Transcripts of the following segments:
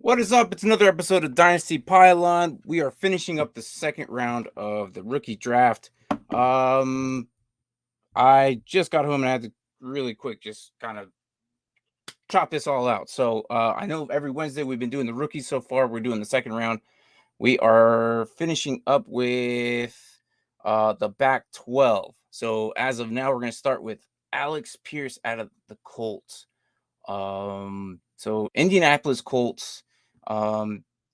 What is up? It's another episode of Dynasty Pylon. We are finishing up the second round of the rookie draft. I just got home and I had to really quick just kind of chop this all out. So I know every Wednesday we've been doing the rookies so far. We're doing the second round. We are finishing up with the back 12. So as of now, we're going to start with Alex Pierce out of the Colts. So Indianapolis Colts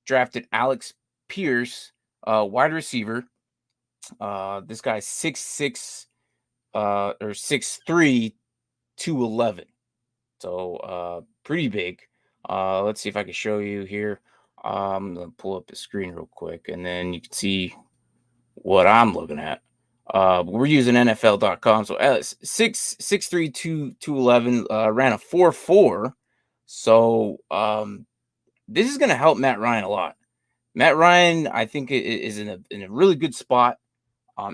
drafted Alex Pierce, wide receiver. This guy's 6'6", or 6'3", 211. So pretty big. Let's see if I can show you here. I'm gonna pull up the screen real quick, and then you can see what I'm looking at. We're using NFL.com. So 6'3", 211, ran a 4.4. So this is going to help Matt Ryan a lot. Matt Ryan, I think, is in a really good spot.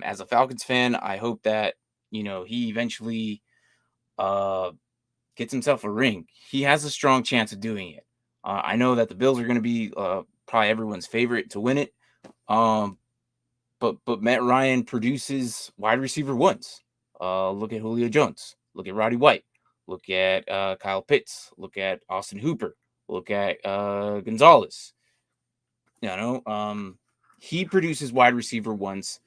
As a Falcons fan, I hope that he eventually gets himself a ring. He has a strong chance of doing it. I know that the Bills are going to be probably everyone's favorite to win it. But Matt Ryan produces wide receiver ones. Look at Julio Jones. Look at Roddy White. Look at Kyle Pitts. Look at Austin Hooper. Look at Gonzalez. He produces wide receiver ones.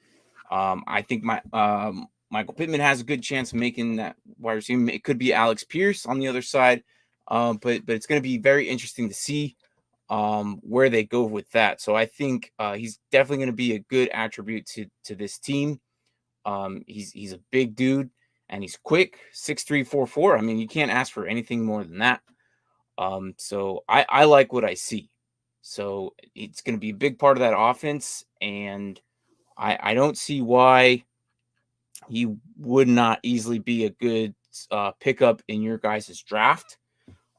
I think Michael Pittman has a good chance of making that wide receiver. It could be Alex Pierce on the other side, but it's going to be very interesting to see where they go with that. So I think he's definitely going to be a good attribute to this team. He's a big dude and he's quick, 6'3", 4'4". I mean, you can't ask for anything more than that. So I like what I see. So it's going to be a big part of that offense, and I don't see why he would not easily be a good pickup in your guys' draft.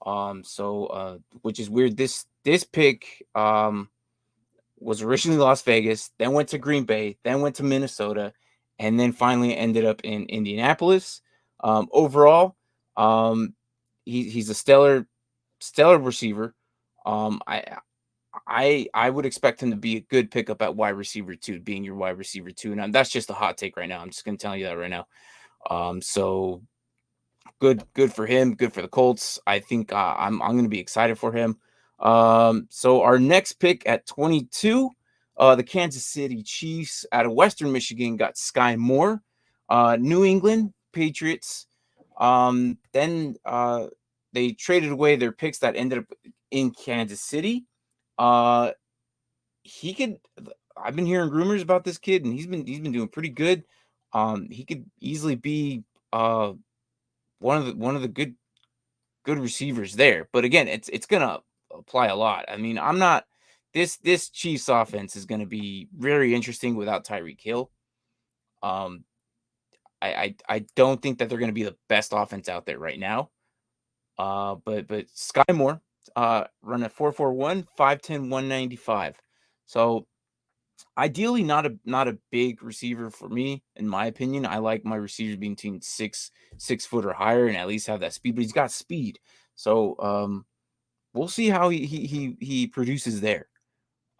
Which is weird. This pick was originally Las Vegas, then went to Green Bay, then went to Minnesota, and then finally ended up in Indianapolis. Overall, he's a stellar receiver. I would expect him to be a good pickup at wide receiver 2, being your wide receiver 2. And that's just a hot take right now. I'm just going to tell you that right now. So good for him. Good for the Colts. I think I'm going to be excited for him. So our next pick at 22, the Kansas City Chiefs out of Western Michigan got Sky Moore. New England Patriots. Then they traded away their picks that ended up in Kansas City. He could. I've been hearing rumors about this kid, and he's been doing pretty good. He could easily be one of the good receivers there. But again, it's gonna apply a lot. I mean, I'm not this Chiefs offense is gonna be very interesting without Tyreek Hill. I don't think that they're gonna be the best offense out there right now. But Sky Moore, run at 4.41, 5'10", 195. So ideally not a big receiver for me, in my opinion. I like my receivers being between 6 foot or higher and at least have that speed, but he's got speed. So we'll see how he produces there.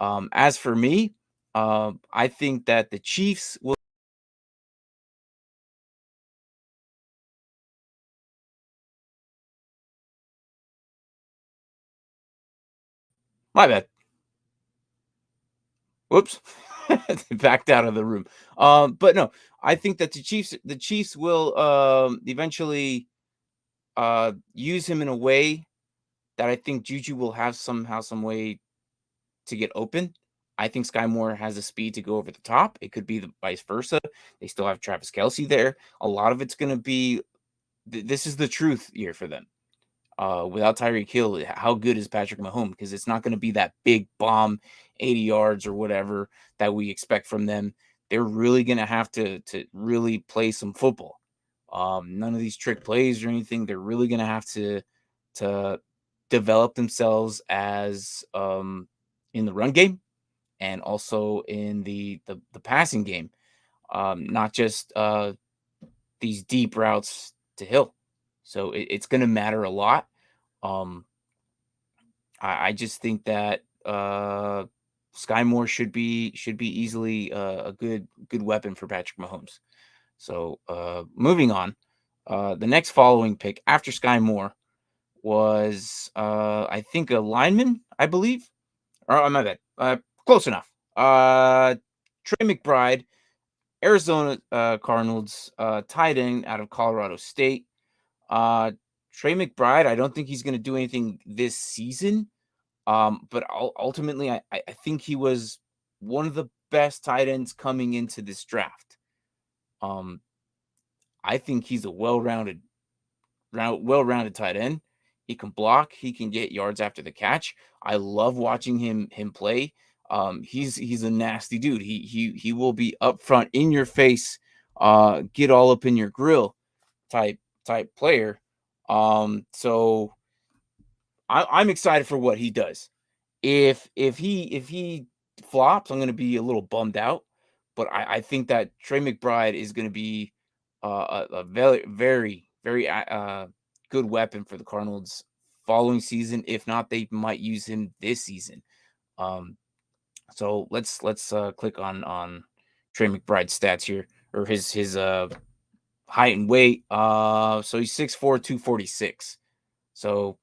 As for me, I think that the Chiefs will. My bad. Whoops. Backed out of the room. But no, I think that the Chiefs will eventually use him in a way that I think Juju will have somehow, some way to get open. I think Sky Moore has the speed to go over the top. It could be the vice versa. They still have Travis Kelce there. A lot of it's going to be this is the truth year for them. Without Tyreek Hill, how good is Patrick Mahomes? Because it's not going to be that big bomb, 80 yards or whatever that we expect from them. They're really going to have to really play some football. None of these trick plays or anything. They're really going to have to develop themselves as in the run game and also in the passing game. Not just these deep routes to Hill. So it's going to matter a lot. I just think that Sky Moore should be easily a good weapon for Patrick Mahomes. So moving on, the next following pick after Sky Moore was I think a lineman, I believe. Oh, my bad. Close enough. Trey McBride, Arizona Cardinals, tight end out of Colorado State. Uh, Trey McBride, I don't think he's going to do anything this season. But ultimately, I think he was one of the best tight ends coming into this draft. Um, I think he's a well-rounded tight end. He can block. He can get yards after the catch. I love watching him play. He's a nasty dude. He will be up front, in your face, get all up in your grill type player. So I'm excited for what he does. If he flops, I'm going to be a little bummed out. But I think that Trey McBride is going to be a very good weapon for the Cardinals following season. If not, they might use him this season. Um, so let's click on Trey McBride's stats here, or his height and weight. So he's 6'4", 246. So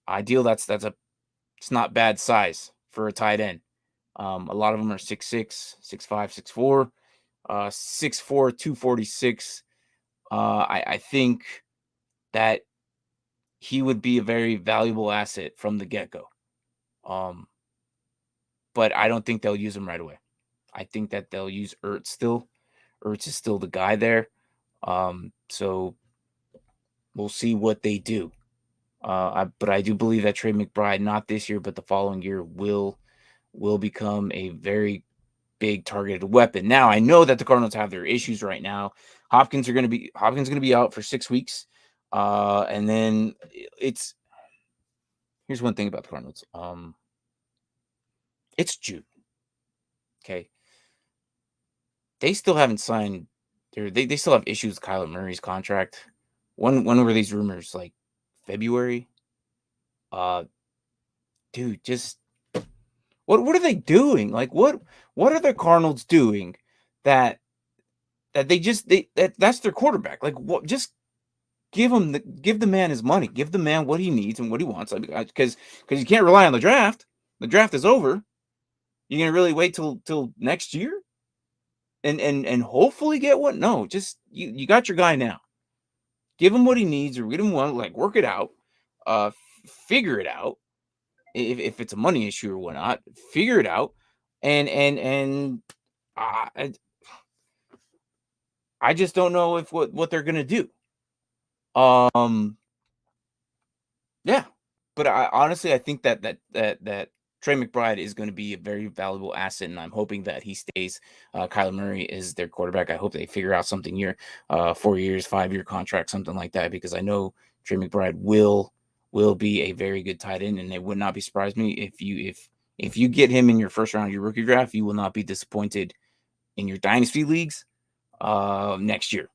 ideal. It's not bad size for a tight end. A lot of them are 6'6", 6'5", 6'4", 6'4", 246. I think that he would be a very valuable asset from the get-go. But I don't think they'll use him right away. I think that they'll use Ertz still. Ertz is still the guy there. So we'll see what they do. But I do believe that Trey McBride, not this year, but the following year, will become a very big targeted weapon. Now, I know that the Cardinals have their issues right now. Hopkins going to be out for 6 weeks. And then here's one thing about the Cardinals. It's June. Okay. They still haven't signed they still have issues with Kyler Murray's contract. When were these rumors? Like February? Dude, just what are they doing? Like what are the Cardinals doing that that's their quarterback? Like what, just give the man his money. Give the man what he needs and what he wants. Like, because you can't rely on the draft. The draft is over. You're gonna really wait till next year and hopefully get what? No, just you got your guy now. Give him what he needs, or get him one, like work it out, figure it out. If it's a money issue or whatnot, figure it out. And I I just don't know if what they're gonna do. Yeah, but I honestly I think that Trey McBride is going to be a very valuable asset, and I'm hoping that he stays. Kyler Murray is their quarterback. I hope they figure out something here, 4 years, 5-year contract, something like that, because I know Trey McBride will be a very good tight end, and it would not be surprised me if you get him in your first round of your rookie draft, you will not be disappointed in your dynasty leagues next year,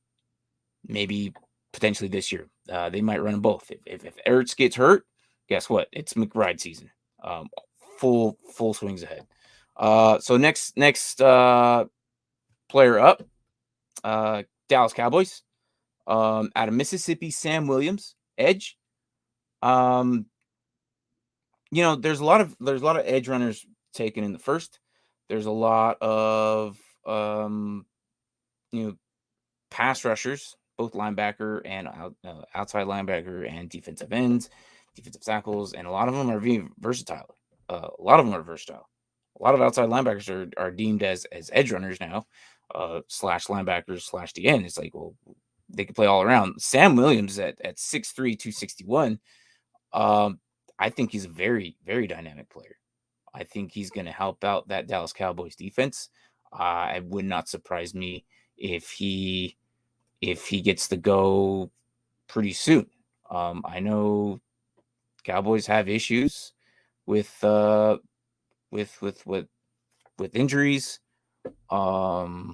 maybe potentially this year. They might run them both. If Ertz gets hurt, guess what? It's McBride season. Full swings ahead. So next player up, Dallas Cowboys. Out of Mississippi, Sam Williams, edge. There's a lot of edge runners taken in the first. There's a lot of pass rushers, both linebacker and outside linebacker and defensive ends, defensive tackles, and a lot of them are being versatile. A lot of them are versatile. A lot of outside linebackers are deemed as edge runners now, slash linebackers slash DN. It's like, well, they can play all around. Sam Williams at 6'3", 261. I think he's a very, very dynamic player. I think he's going to help out that Dallas Cowboys defense. It would not surprise me if he gets to go pretty soon. I know Cowboys have issues with injuries. So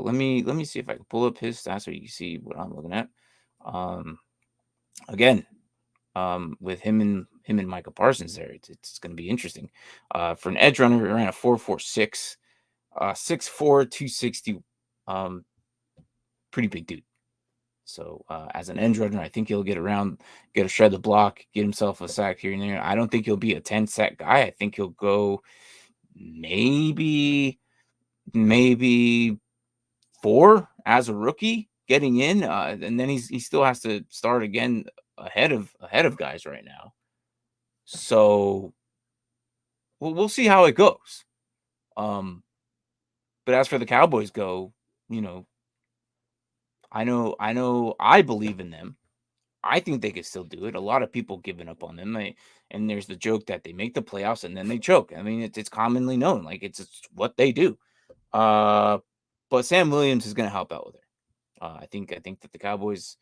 let me see if I can pull up his stats so you can see what I'm looking at. Again, with him him and Micah Parsons there. It's going to be interesting. For an edge runner, he ran a 4.46, 6'4", 260. Um, Pretty big dude. So as an edge runner, I think he'll get around, get a shred the block, get himself a sack here and there. I don't think he'll be a 10 sack guy. I think he'll go maybe 4 as a rookie getting in, and then he still has to start again ahead of guys right now. So we'll see how it goes. But as for the Cowboys go, you know, I believe in them. I think they could still do it. A lot of people giving up on them. And there's the joke that they make the playoffs and then they choke. I mean, it's commonly known, like it's what they do. But Sam Williams is going to help out with it. I think that the Cowboys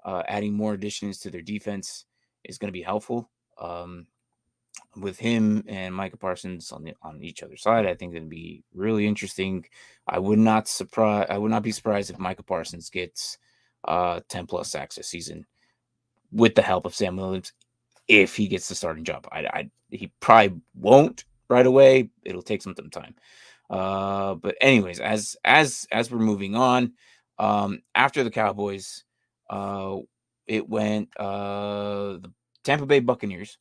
adding more additions to their defense is going to be helpful. With him and Micah Parsons on each other side, I think it'd be really interesting. I would not be surprised if Micah Parsons gets 10 plus sacks this season with the help of Sam Williams if he gets the starting job. He probably won't right away. It'll take some time. But anyways, as we're moving on, after the Cowboys, it went the Tampa Bay Buccaneers.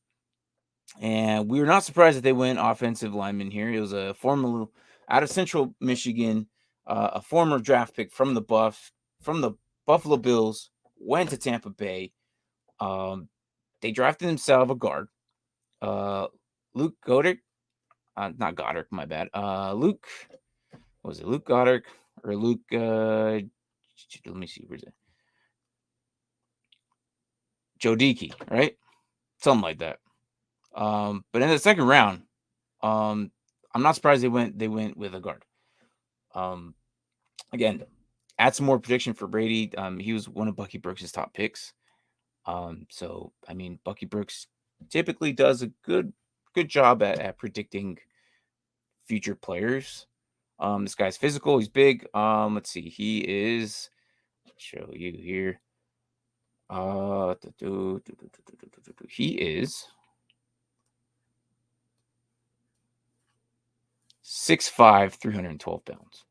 And we were not surprised that they went offensive lineman here. It was a former out of Central Michigan, a former draft pick from the Buffalo Bills, went to Tampa Bay. They drafted themselves a guard, Luke Goddard. Not Goddard, my bad. Luke, what was it? Luke Goddard or Luke? Let me see. Where's it? Jodiki, right? Something like that. But in the second round, I'm not surprised they went with a guard. Again, add some more prediction for Brady. He was one of Bucky Brooks' top picks. So I mean, Bucky Brooks typically does a good job at predicting future players. This guy's physical. He's big. Let's see. He is. I'll show you here. He is 6'5", 312 pounds.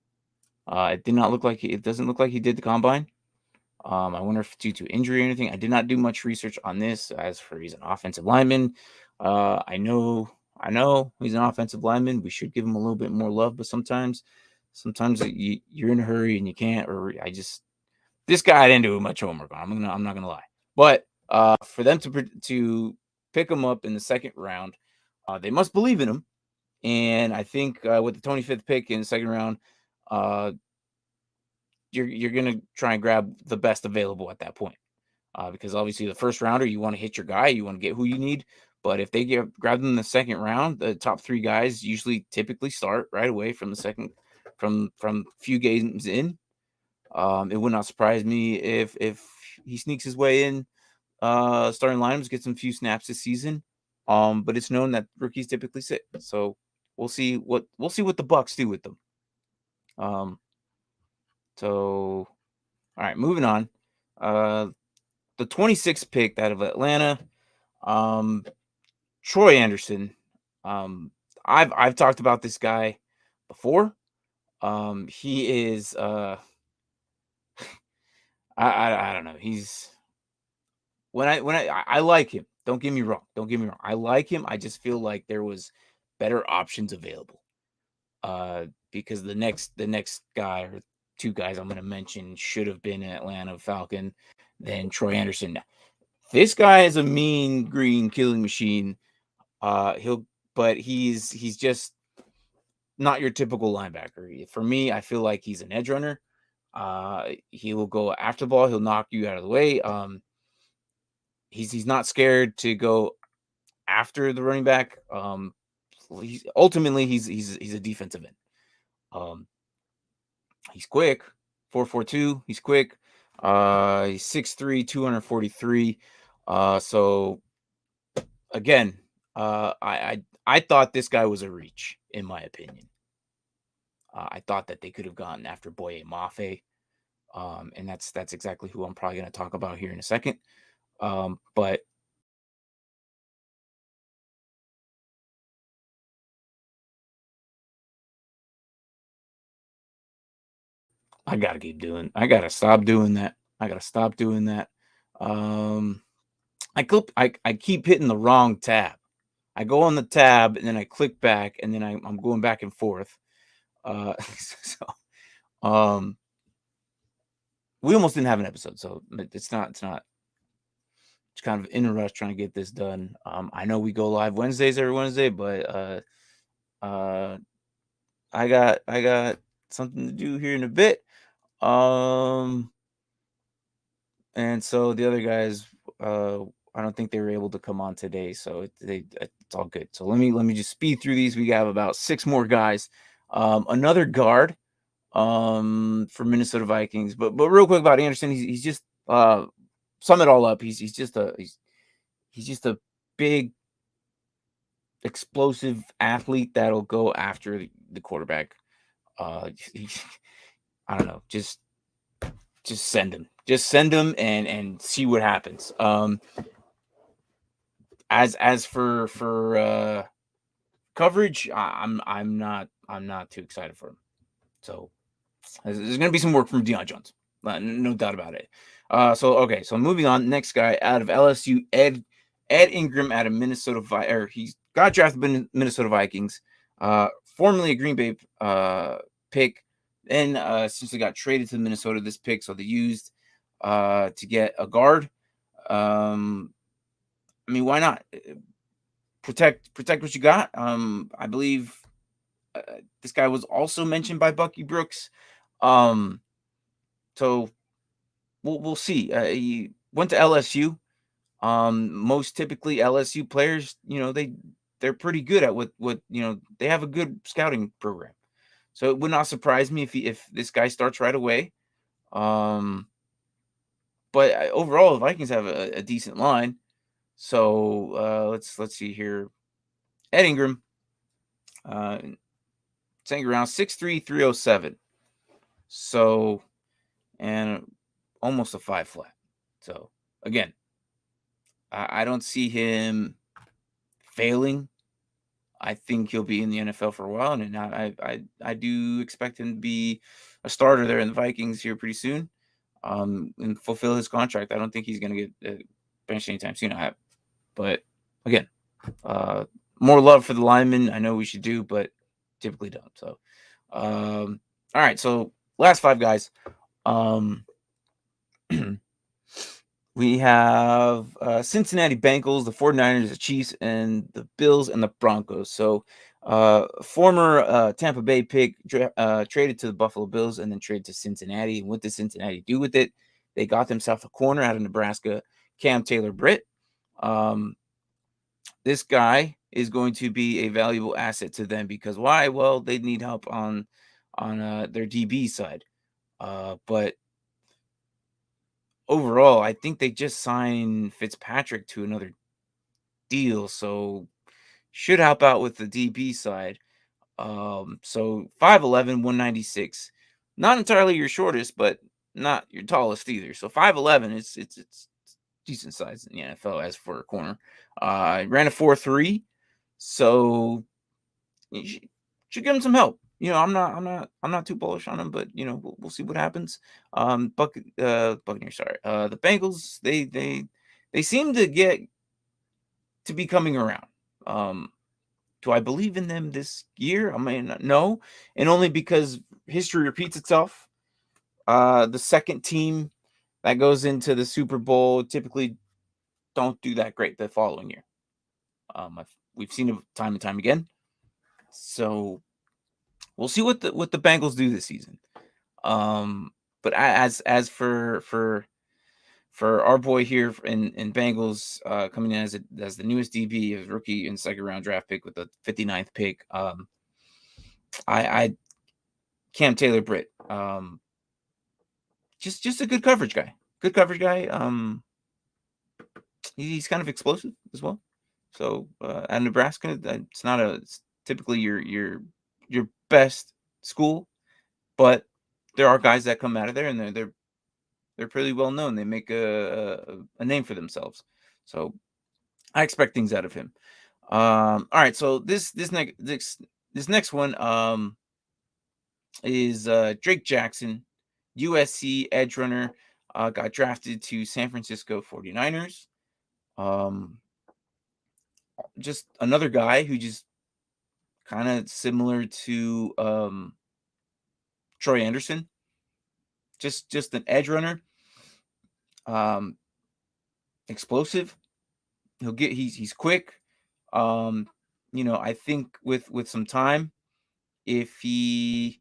It doesn't look like he did the combine. I wonder if due to injury or anything. I did not do much research on this. As for he's an offensive lineman, I know he's an offensive lineman. We should give him a little bit more love, but sometimes you're in a hurry and you can't. Or this guy I didn't do much homework on. I'm not gonna lie. But for them to pick him up in the second round, they must believe in him. And I think with the 25th pick in the second round, you're gonna try and grab the best available at that point, because obviously the first rounder you want to hit your guy, you want to get who you need. But if they grab them in the second round, the top 3 guys typically start right away from the second from few games in. It would not surprise me if he sneaks his way in, starting lineups, get some few snaps this season. But it's known that rookies typically sit. So we'll see what the Bucks do with them. So all right, moving on. The 26th pick out of Atlanta, Troy Anderson. I've talked about this guy before. He is I don't know. He's I like him. Don't get me wrong. I like him. I just feel like there was better options available. Because the next guy or 2 guys I'm going to mention should have been an Atlanta Falcon than Troy Anderson. This guy is a mean green killing machine. But he's just not your typical linebacker. For me, I feel like he's an edge runner. He will go after the ball. He'll knock you out of the way. He's not scared to go after the running back. He's a defensive end. He's quick, 4.42. He's quick. He's 6'3", 243. So again, I thought this guy was a reach, in my opinion. I thought that they could have gone after Boye Mafe. And that's exactly who I'm probably going to talk about here in a second. But I gotta keep doing. I gotta stop doing that. I gotta stop doing that. Um, I keep hitting the wrong tab. I go on the tab and then I click back and then I'm going back and forth. So um, we almost didn't have an episode, so it's not. It's kind of in a rush trying to get this done. I know we go live Wednesdays every Wednesday, but uh, I got something to do here in a bit. Um, and so the other guys, uh, I don't think they were able to come on today, so it's all good. So let me just speed through these. We have about 6 more guys. Another guard for Minnesota Vikings. But real quick about Anderson, he's just sum it all up. He's just a big explosive athlete that'll go after the quarterback. He, I don't know, just send him and see what happens. As for coverage, I'm not too excited for him. So there's going to be some work from Deion Jones, no doubt about it. So moving on. Next guy out of LSU, Ed Ingram out of Minnesota. He's got drafted by Minnesota Vikings, formerly a Green Bay pick. Then since they got traded to Minnesota, this pick, so they used to get a guard. I mean, why not protect what you got? I believe this guy was also mentioned by Bucky Brooks. So we'll see. He went to LSU. Most typically LSU players, they're pretty good at what they have a good scouting program. So it would not surprise me if this guy starts right away. But overall, the Vikings have a decent line. So let's see here. Ed Ingram, saying around 6'3", 307. So and almost a 5 flat. So again, I don't see him failing. I think he'll be in the NFL for a while, and I do expect him to be a starter there in the Vikings here pretty soon, and fulfill his contract. I don't think he's going to get benched anytime soon. But again, more love for the linemen. I know we should do, but typically don't. So, all right. So last 5 guys. We have Cincinnati Bengals, the 49ers, the Chiefs, and the Bills and the Broncos. So former Tampa Bay pick traded to the Buffalo Bills and then traded to Cincinnati. And what did Cincinnati do with it? They got themselves a corner out of Nebraska, Cam Taylor-Britt. This guy is going to be a valuable asset to them because why? Well, they need help on their DB side. But overall, I think they just signed Fitzpatrick to another deal, so should help out with the DB side. So 5'11", 196. Not entirely your shortest, but not your tallest either. So 5'11", it's decent size in the NFL as for a corner. Ran a 4.3, so you should give him some help. I'm not too bullish on him, but we'll see what happens. Buccaneers, sorry. The Bengals, they seem to get to be coming around. Do I believe in them this year? I mean, no, and only because history repeats itself. The second team that goes into the Super Bowl typically don't do that great the following year. We've seen it time and time again. So we'll see what the Bengals do this season. But as for our boy here in Bengals, coming in as the newest DB, a rookie and second round draft pick with the 59th pick, I Cam Taylor-Britt, just a good coverage guy. Good coverage guy. He's kind of explosive as well. So at Nebraska, it's typically your best school, but there are guys that come out of there and they're pretty well known. They make a name for themselves. So I expect things out of him. All right. So this next one is Drake Jackson, USC edge runner, got drafted to San Francisco 49ers. Just another guy who just kind of similar to Troy Anderson, just an edge runner, um, explosive. He's quick. I think with some time, if he,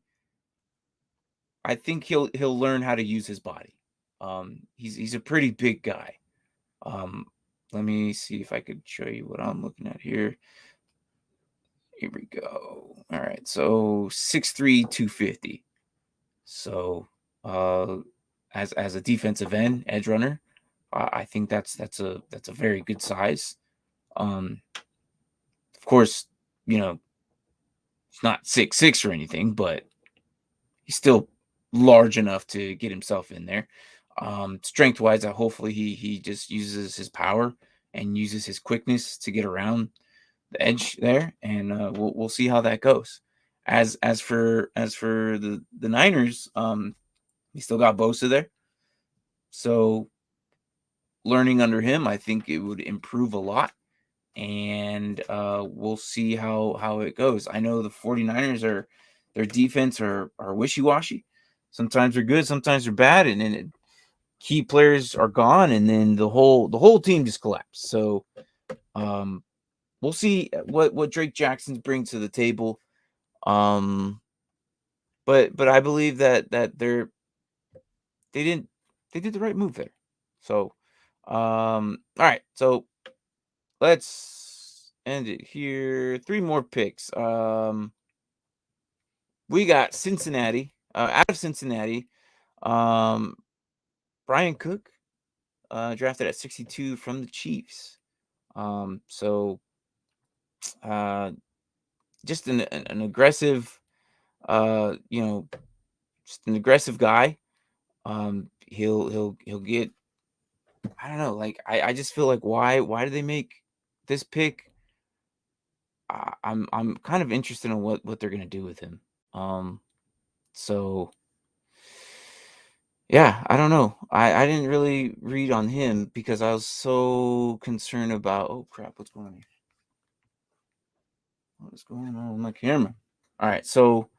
I think he'll learn how to use his body. He's a pretty big guy. Let me see if I could show you what I'm looking at here. Here we go. All right, so 6'3", 250. So, as a defensive end, edge runner, I think that's a very good size. Of course, it's not 6'6" or anything, but he's still large enough to get himself in there. Strength wise, hopefully he just uses his power and uses his quickness to get around the edge there, and we'll see how that goes. As for the Niners, he still got Bosa there, so learning under him, I think it would improve a lot, and we'll see how it goes. I know the 49ers their defense are wishy-washy. Sometimes they're good, sometimes they're bad, and then key players are gone, and then the whole team just collapsed. So we'll see what Drake Jackson's bring to the table. But I believe that they did the right move there. So all right, so let's end it here. 3 more picks. We got Cincinnati, out of Cincinnati, Brian Cook, drafted at 62 from the Chiefs. So just an aggressive, just an aggressive guy. He'll get. I don't know. Like I just feel like why do they make this pick? I'm kind of interested in what they're gonna do with him. So yeah, I don't know. I didn't really read on him because I was so concerned about. Oh crap! What's going on here? What's going on with my camera? All right, so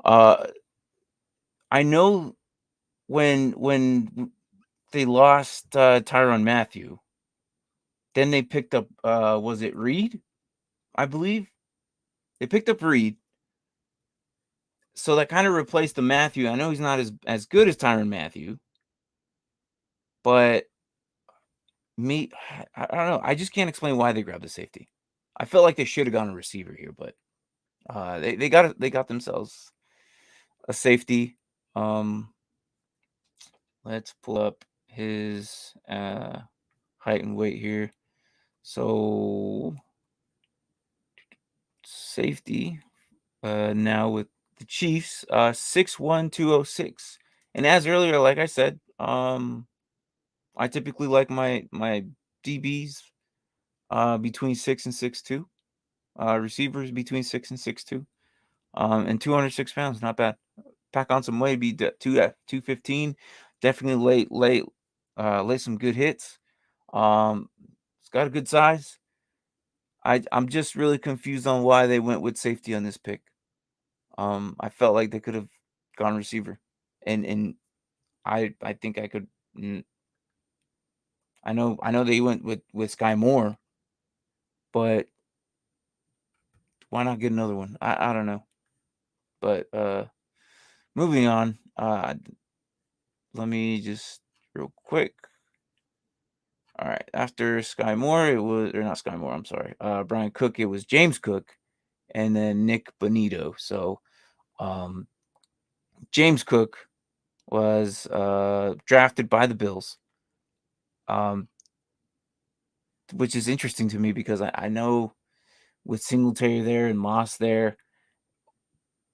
I know when they lost Tyrann Mathieu, then they picked up was it Reed? I believe they picked up Reed, so that kind of replaced the Mathieu. I know he's not as good as Tyrann Mathieu, but I don't know. I just can't explain why they grabbed the safety. I felt like they should have gone a receiver here, but they got themselves a safety. Let's pull up his height and weight here. So safety now with the Chiefs, 6'1", 206. And as earlier, like I said, I typically like my DBs between 6 and 6'2", receivers between 6 and 6'2", and 206 pounds, not bad. Pack on some weight, be 215. Definitely lay some good hits. It's got a good size. I'm just really confused on why they went with safety on this pick. I felt like they could have gone receiver, and I think I could. I know they went with Sky Moore, but why not get another one? I don't know. But moving on. Let me just real quick. All right. After Sky Moore, it was or not Sky Moore. I'm sorry. Brian Cook. It was James Cook, and then Nick Bonito. So, James Cook was drafted by the Bills, which is interesting to me because I know with Singletary there and Moss there,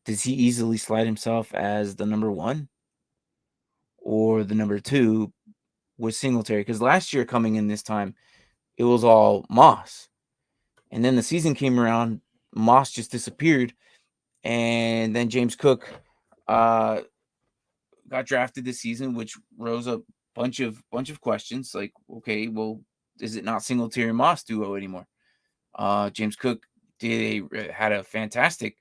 does he easily slide himself as the number 1 or the number 2 with Singletary? Because last year coming in this time, it was all Moss. And then the season came around, Moss just disappeared. And then James Cook got drafted this season, which rose a bunch of questions. Like, okay, well, is it not Singletary and Moss duo anymore? James Cook had a fantastic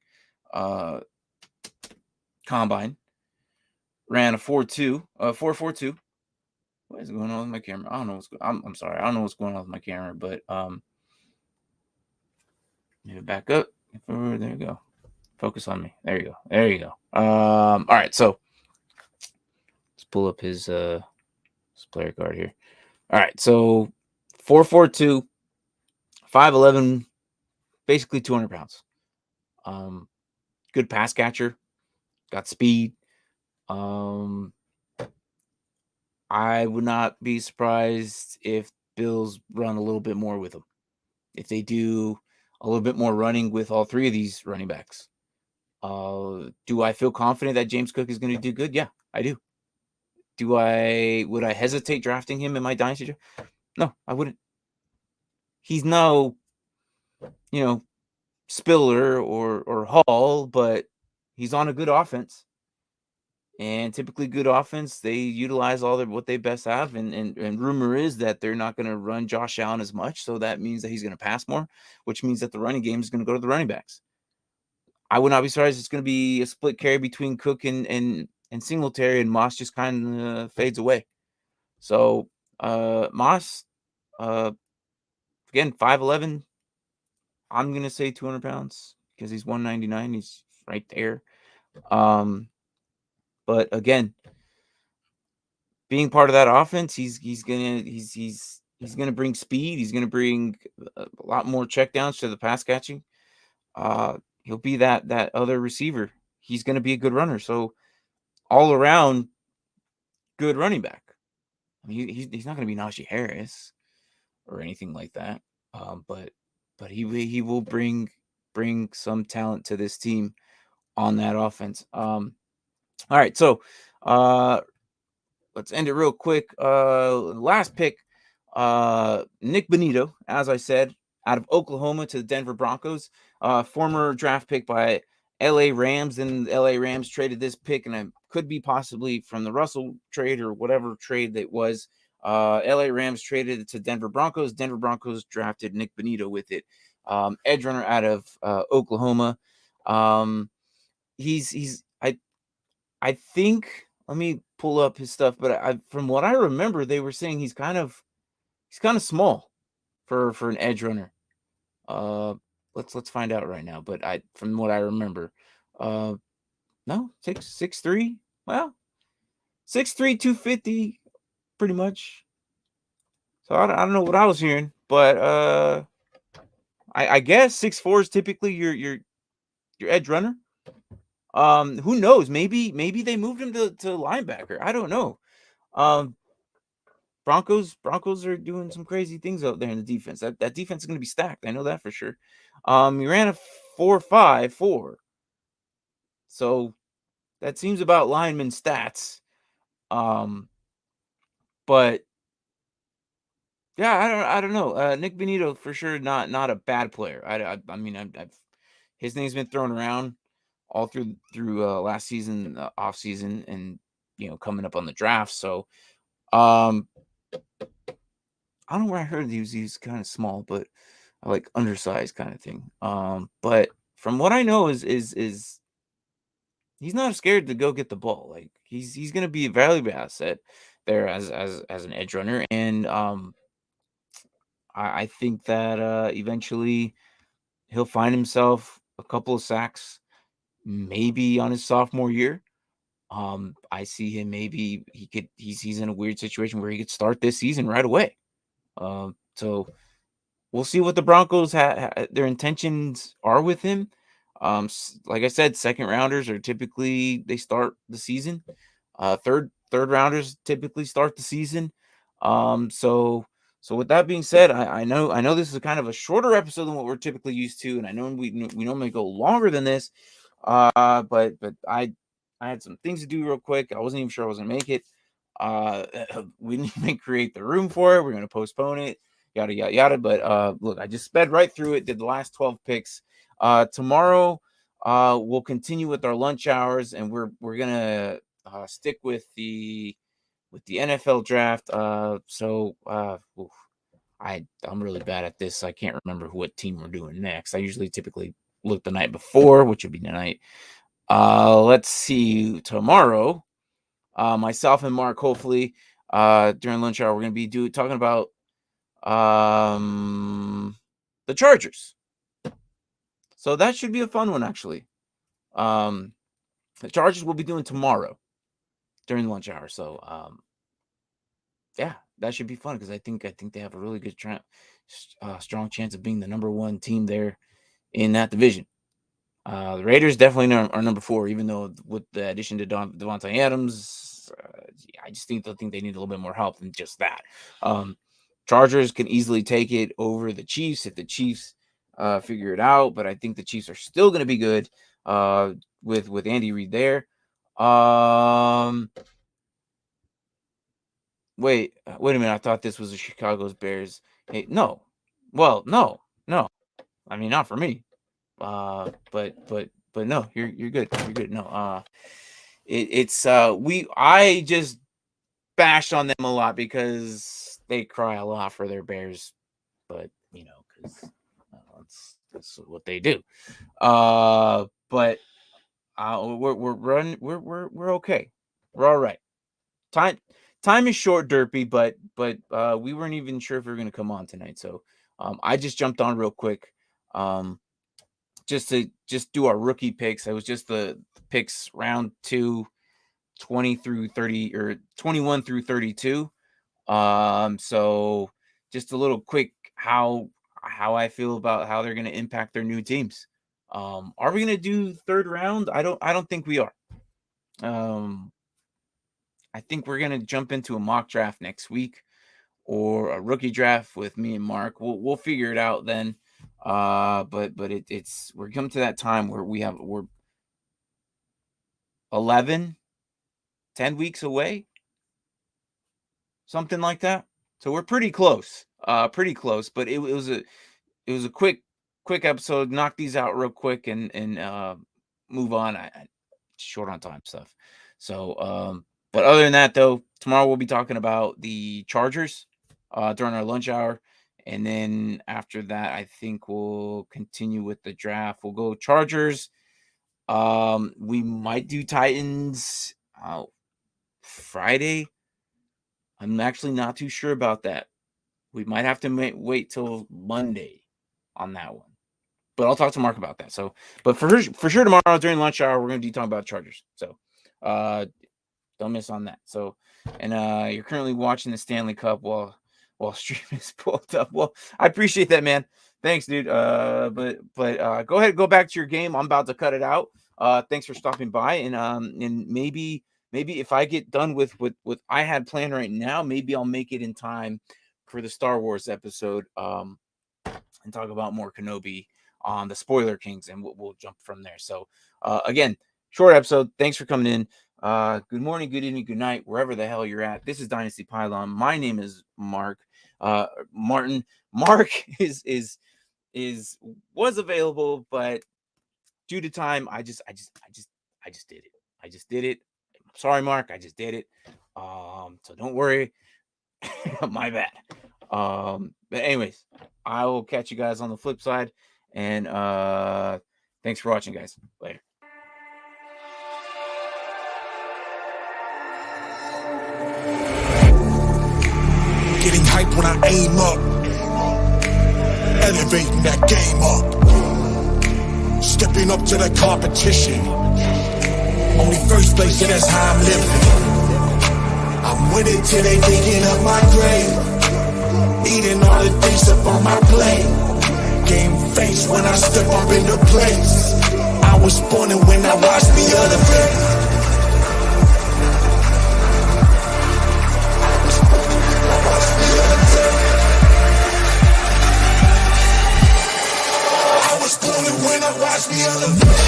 combine, ran a 4.42. What is going on with my camera? I don't know what's going. I'm sorry. I don't know what's going on with my camera, but maybe back up. There you go. Focus on me. There you go. There you go. All right. So let's pull up his player card here. All right. So 4.42, 5'11", basically 200 pounds. Good pass catcher. Got speed. I would not be surprised if Bills run a little bit more with him. If they do a little bit more running with all three of these running backs. Do I feel confident that James Cook is going to do good? Yeah, I do. Would I hesitate drafting him in my dynasty draft? No, I wouldn't. He's no, Spiller or Hall, but he's on a good offense. And typically good offense, they utilize what they best have. And rumor is that they're not going to run Josh Allen as much. So that means that he's going to pass more, which means that the running game is going to go to the running backs. I would not be surprised it's going to be a split carry between Cook and Singletary, and Moss just kind of fades away. So Moss, again, 5'11". I'm going to say 200 pounds because he's 199. He's right there. But again, being part of that offense, he's gonna bring speed. He's gonna bring a lot more checkdowns to the pass catching. He'll be that other receiver. He's gonna be a good runner. So all around, good running back. I mean, he's not gonna be Najee Harris or anything like that. But he will bring some talent to this team on that offense. All right, so let's end it real quick. Last pick, Nick Bonito, as I said, out of Oklahoma to the Denver Broncos. Former draft pick by LA Rams. And the LA Rams traded this pick, and it could be possibly from the Russell trade or whatever trade that was. LA Rams traded it to Denver Broncos. Denver Broncos drafted Nick Bonito with it. Edge runner out of Oklahoma. I think, let me pull up his stuff, but from what I remember, they were saying he's kind of small for an edge runner. Let's find out right now. But from what I remember, no, 6'3". Well, 6'3", 250, pretty much. So I don't know what I was hearing, but I guess 6'4" is typically your edge runner. Who knows? Maybe they moved him to linebacker. I don't know. Broncos are doing some crazy things out there in the defense. That defense is going to be stacked. I know that for sure. He ran a 4.54. So that seems about lineman stats. But yeah, I don't know. Nick Bonito for sure not a bad player. I mean, his name's been thrown around all through last season, off season, and coming up on the draft. So I don't know where I heard he's kind of small, but like undersized kind of thing. But from what I know is he's not scared to go get the ball. Like he's going to be a valuable asset there as an edge runner, and I think that eventually he'll find himself a couple of sacks, maybe on his sophomore year. I see him, maybe he's in a weird situation where he could start this season right away. So we'll see what the Broncos their intentions are with him. Like I said, second rounders are typically, they start the season. Third rounders typically start the season. So with that being said, I know this is kind of a shorter episode than what we're typically used to, and I know we normally go longer than this. But I had some things to do real quick. I wasn't even sure I was gonna make it. We didn't even create the room for it. We're gonna postpone it. Yada yada yada. But look, I just sped right through it. Did the last 12 picks. Tomorrow, we'll continue with our lunch hours, and we're gonna stick with the NFL draft. I'm really bad at this. I can't remember what team we're doing next. I usually typically look the night before, which would be tonight. Let's see. Tomorrow, myself and Mark, hopefully, during lunch hour, we're going to be talking about the Chargers. So that should be a fun one, actually. The Chargers will be doing tomorrow during the lunch hour. So, yeah, that should be fun because I think they have a really good strong chance of being the number one team there in that division. The Raiders definitely are number 4, even though with the addition to Devontae Adams, I just think they need a little bit more help than just that. Chargers can easily take it over the Chiefs if the Chiefs figure it out, but I think the Chiefs are still going to be good with Andy Reid there. Wait a minute. I thought this was the Chicago's Bears. Hey, no. Well, no. I mean, not for me. But no, you're good. You're good. No. I just bashed on them a lot because they cry a lot for their Bears, but because that's what they do. But we're okay. We're all right. Time is short, Derpy, but we weren't even sure if we were going to come on tonight. So I just jumped on real quick just to do our rookie picks. It was just the picks round 2, 20 through 30 or 21 through 32. So just a little quick how I feel about how they're going to impact their new teams. Are we going to do third round? I don't think we are. I think we're going to jump into a mock draft next week or a rookie draft with me and Mark. We'll figure it out then. But we're coming to that time where we're 10 weeks away, something like that. So we're pretty close, but it was a quick episode. Knock these out real quick and move on. I short on time stuff. So, but other than that, though, tomorrow we'll be talking about the Chargers during our lunch hour. And then after that, I think we'll continue with the draft. We'll go Chargers. We might do Titans Friday. I'm actually not too sure about that. We might have to wait till Monday on that one. But I'll talk to Mark about that. So, but for sure tomorrow during lunch hour, we're going to be talking about Chargers. So, don't miss on that. So, and you're currently watching the Stanley Cup while stream is pulled up. Well, I appreciate that, man. Thanks, dude. But go ahead, go back to your game. I'm about to cut it out. Thanks for stopping by, and maybe if I get done with what I had planned right now, maybe I'll make it in time for the Star Wars episode. And talk about more Kenobi on the Spoiler Kings, and we'll jump from there. So, again, short episode. Thanks for coming in. Good morning, good evening, good night, wherever the hell you're at. This is Dynasty Pylon. My name is Mark. Martin. Mark was available, but due to time, I just did it. I just did it. I'm sorry, Mark. I just did it. So don't worry. My bad. But anyways, I will catch you guys on the flip side. And thanks for watching, guys. Later. Getting hype when I aim up, elevating that game up, stepping up to the competition. Only first place, and that's how I'm living. I'm winning till they digging up my grave, eating all the things up on my plate. Game face when I step up into place. I was born and when I watched me elevate. When I watch me elevate.